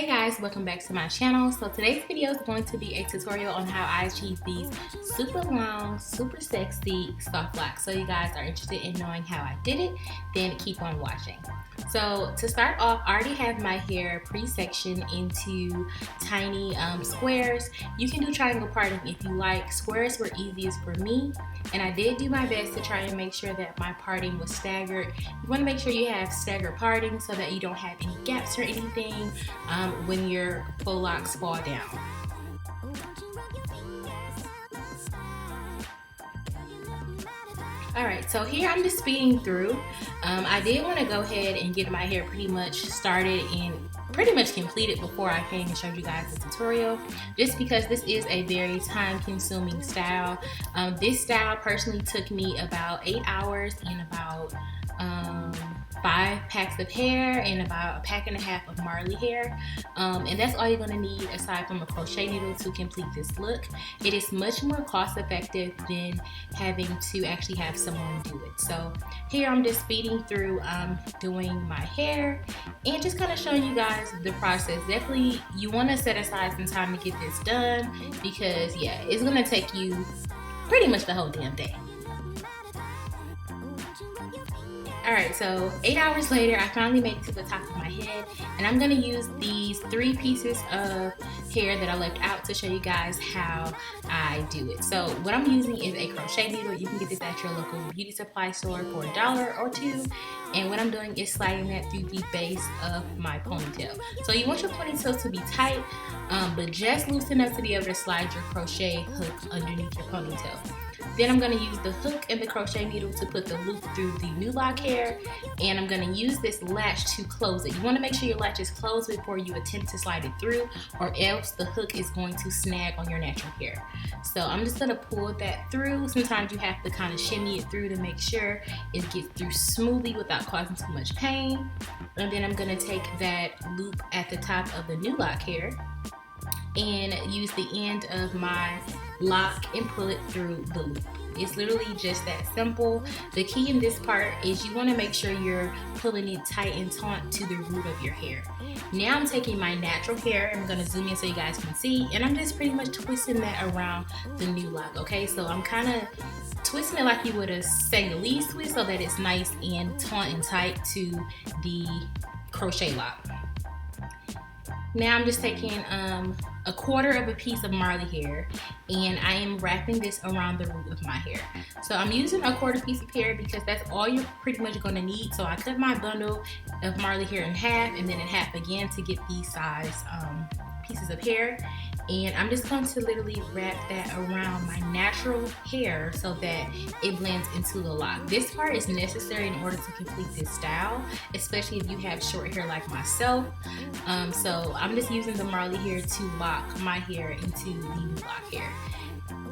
Hey guys, welcome back to my channel. So today's video is going to be a tutorial on how I achieve these super long, super sexy soft locks. So you guys are interested in knowing how I did it, then keep on watching. So to start off, I already have my hair pre-sectioned into tiny squares. You can do triangle parting if you like. Squares were easiest for me, and I did do my best to try and make sure that my parting was staggered. You want to make sure you have staggered parting so that you don't have any gaps or anything when your faux locks fall down. Alright, so here I'm just speeding through. I did want to go ahead and get my hair pretty much started and pretty much completed before I came and showed you guys the tutorial, just because this is a very time-consuming style. This style personally took me about 8 hours and about 5 packs of hair and about a pack and a half of Marley hair, and that's all you're going to need aside from a crochet needle to complete this look. It is much more cost effective than having to actually have someone do it. So here I'm just speeding through doing my hair and just kind of showing you guys the process. Definitely you want to set aside some time to get this done, because yeah, it's going to take you pretty much the whole damn day. Alright, so 8 hours later, I finally made it to the top of my head, and I'm going to use these 3 pieces of hair that I left out to show you guys how I do it. So what I'm using is a crochet needle. You can get this at your local beauty supply store for $1 or $2, and what I'm doing is sliding that through the base of my ponytail. So you want your ponytail to be tight, but just loose enough to be able to slide your crochet hook underneath your ponytail. Then I'm going to use the hook and the crochet needle to put the loop through the Nu Loc hair, and I'm going to use this latch to close it. You want to make sure your latch is closed before you attempt to slide it through, or else the hook is going to snag on your natural hair. So I'm just going to pull that through. Sometimes you have to kind of shimmy it through to make sure it gets through smoothly without causing too much pain. And then I'm going to take that loop at the top of the Nu Loc hair and use the end of my lock and pull it through the loop. It's literally just that simple. The key in this part is you want to make sure you're pulling it tight and taut to the root of your hair. Now I'm taking my natural hair, and I'm going to zoom in so you guys can see, and I'm just pretty much twisting that around the Nu Loc. Okay, so I'm kind of twisting it like you would a Senegalese twist so that it's nice and taut and tight to the crochet lock. Now I'm just taking a quarter of a piece of Marley hair, and I am wrapping this around the root of my hair. So I'm using a quarter piece of hair because that's all you're pretty much going to need. So I cut my bundle of Marley hair in half and then in half again to get these size pieces of hair. And I'm just going to literally wrap that around my natural hair so that it blends into the lock. This part is necessary in order to complete this style, especially if you have short hair like myself. So I'm just using the Marley hair to lock my hair into the Nu Loc hair.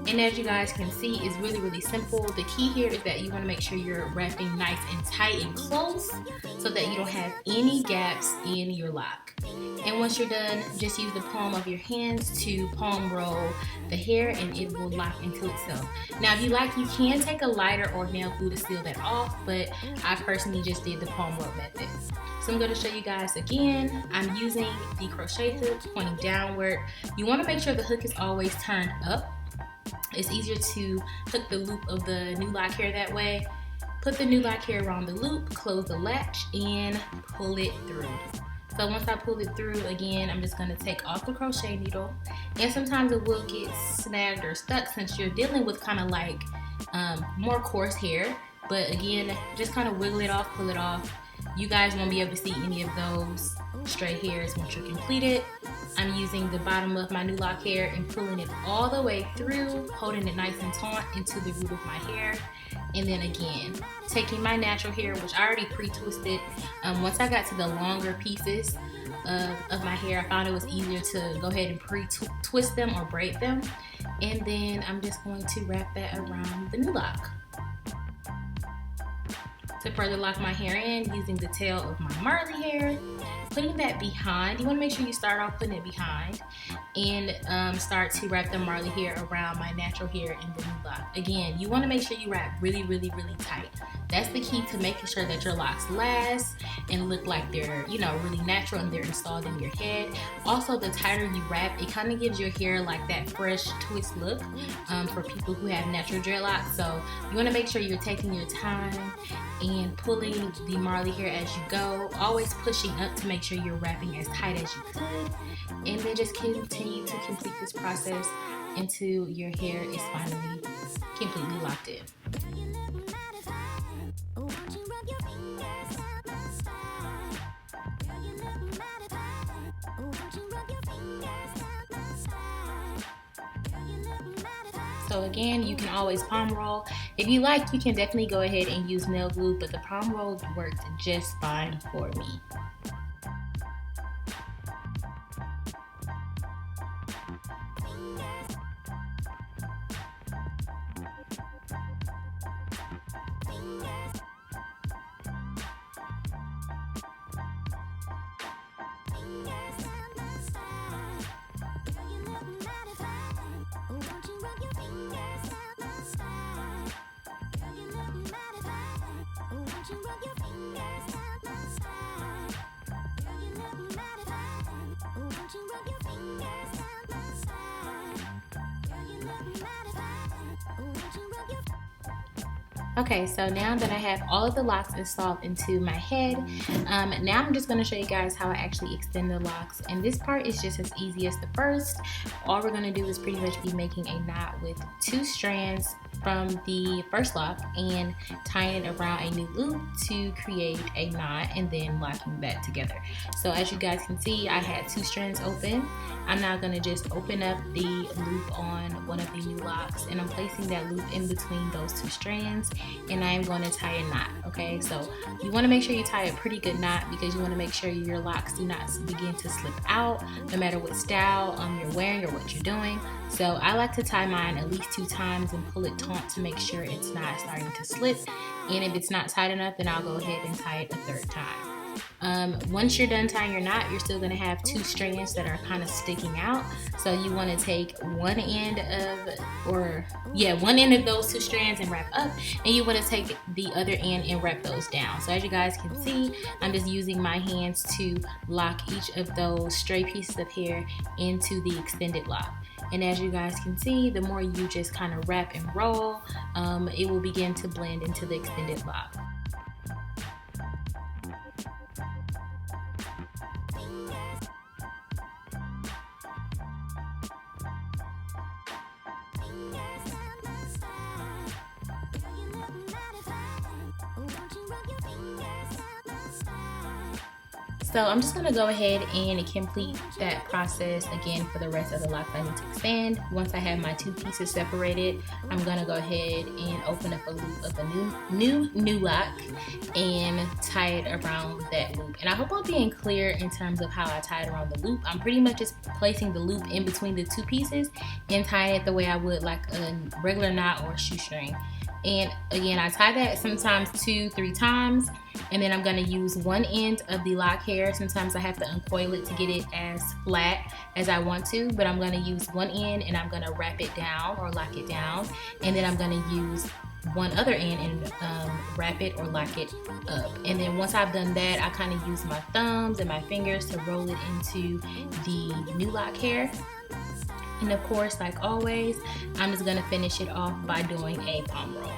And as you guys can see, it's really simple. The key here is that you want to make sure you're wrapping nice and tight and close so that you don't have any gaps in your lock. And once you're done, just use the palm of your hands to palm roll the hair, and it will lock into itself. Now if you like, you can take a lighter or nail glue to seal that off, but I personally just did the palm roll method. So I'm going to show you guys again. I'm using the crochet hook pointing downward. You want to make sure the hook is always turned up. It's easier to hook the loop of the Nu Loc hair that way. Put the Nu Loc hair around the loop, close the latch, and pull it through. So once I pull it through, again, I'm just going to take off the crochet needle. And sometimes it will get snagged or stuck since you're dealing with kind of like more coarse hair. But again, just kind of wiggle it off, pull it off. You guys won't be able to see any of those stray hairs once you're completed. I'm using the bottom of my Nu Loc hair and pulling it all the way through, holding it nice and taut into the root of my hair. And then again, taking my natural hair, which I already pre-twisted. Once I got to the longer pieces of my hair, I found it was easier to go ahead and pre-twist them or braid them. And then I'm just going to wrap that around the Nu Loc. To further lock my hair in, using the tail of my Marley hair, putting that behind, you want to make sure you start off putting it behind and start to wrap the Marley hair around my natural hair in the new lock. Again, you want to make sure you wrap really, really, really tight. That's the key to making sure that your locks last and look like they're, you know, really natural and they're installed in your head. Also, the tighter you wrap, it kind of gives your hair like that fresh twist look for people who have natural dreadlocks. So you want to make sure you're taking your time and pulling the Marley hair as you go, always pushing up to make sure you're wrapping as tight as you could, and then just continue to complete this process until your hair is finally completely locked in. So again, you can always palm roll. If you like, you can definitely go ahead and use nail glue, but the palm roll worked just fine for me. Okay, so now that I have all of the locks installed into my head, now I'm just going to show you guys how I actually extend the locks. And this part is just as easy as the first. All we're going to do is pretty much be making a knot with 2 strands from the first lock and tying it around a new loop to create a knot and then locking that together. So as you guys can see, I had 2 strands open. I'm now going to just open up the loop on one of the new locks, and I'm placing that loop in between those 2 strands, and I am going to tie a knot. Okay, so you want to make sure you tie a pretty good knot because you want to make sure your locks do not begin to slip out no matter what style you're wearing or what you're doing. So I like to tie mine at least 2 times and pull it taut to make sure it's not starting to slip. And if it's not tight enough, then I'll go ahead and tie it a 3rd time. Once you're done tying your knot, you're still going to have 2 strands that are kind of sticking out. So you want to take one end of those 2 strands and wrap up, and you want to take the other end and wrap those down. So as you guys can see, I'm just using my hands to lock each of those stray pieces of hair into the extended lock. And as you guys can see, the more you just kind of wrap and roll, it will begin to blend into the extended lock. So I'm just going to go ahead and complete that process again for the rest of the locks I need to extend. Once I have my 2 pieces separated, I'm going to go ahead and open up a loop of a new lock and tie it around that loop. And I hope I'm being clear in terms of how I tie it around the loop. I'm pretty much just placing the loop in between the 2 pieces and tying it the way I would like a regular knot or a shoestring. And again, I tie that sometimes 2-3 times, and then I'm going to use one end of the lock hair. Sometimes I have to uncoil it to get it as flat as I want to, but I'm going to use one end and I'm going to wrap it down or lock it down, and then I'm going to use one other end and wrap it or lock it up. And then once I've done that, I kind of use my thumbs and my fingers to roll it into the new lock hair. And of course, like always, I'm just going to finish it off by doing a palm roll.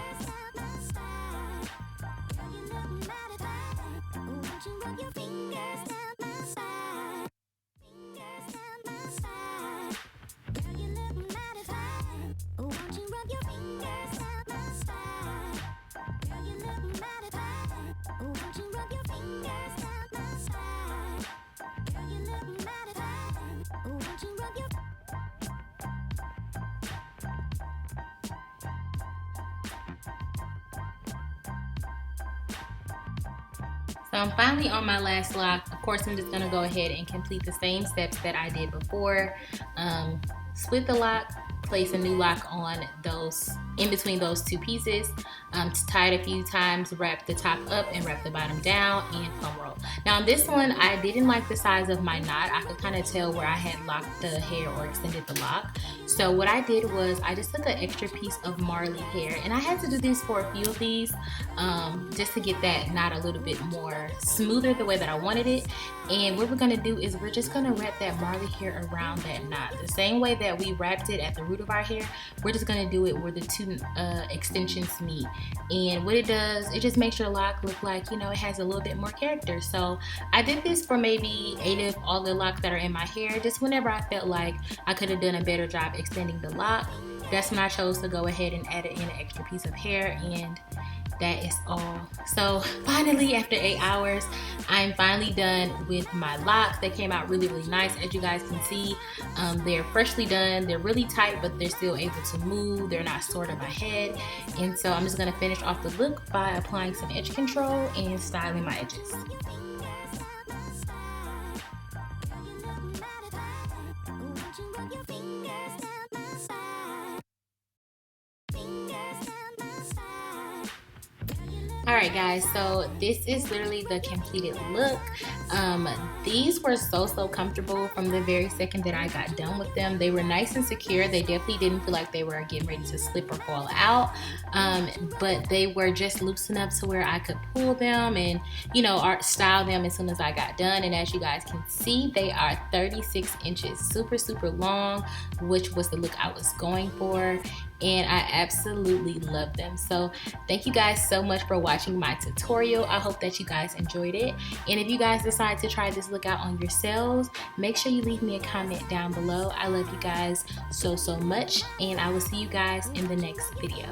So I'm finally on my last lock. Of course, I'm just going to go ahead and complete the same steps that I did before. Split the lock, place a new lock on those, in between those two pieces. Tie it a few times, wrap the top up and wrap the bottom down, and foam roll. Now on this one, I didn't like the size of my knot. I could kind of tell where I had locked the hair or extended the lock. So what I did was I just took an extra piece of Marley hair, and I had to do this for a few of these just to get that knot a little bit more smoother the way that I wanted it. And what we're gonna do is we're just gonna wrap that Marley hair around that knot. The same way that we wrapped it at the root of our hair, we're just gonna do it where the two extensions meet. And what it does, it just makes your lock look like, you know, it has a little bit more character. So I did this for maybe 8 of all the locks that are in my hair, just whenever I felt like I could have done a better job extending the lock. That's when I chose to go ahead and add in an extra piece of hair, and that is all. So finally, after 8 hours, I'm finally done with my locks. They came out really, really nice. As you guys can see, they're freshly done. They're really tight, but they're still able to move. They're not stored in my head. And so I'm just gonna finish off the look by applying some edge control and styling my edges. Alright guys, so this is literally the completed look. These were so comfortable from the very second that I got done with them. They were nice and secure. They definitely didn't feel like they were getting ready to slip or fall out, but they were just loose enough to where I could pull them and, you know, style them as soon as I got done. And as you guys can see, they are 36 inches, super long, which was the look I was going for. And I absolutely love them. So thank you guys so much for watching my tutorial. I hope that you guys enjoyed it. And if you guys decide to try this look out on yourselves, make sure you leave me a comment down below. I love you guys so much, and I will see you guys in the next video.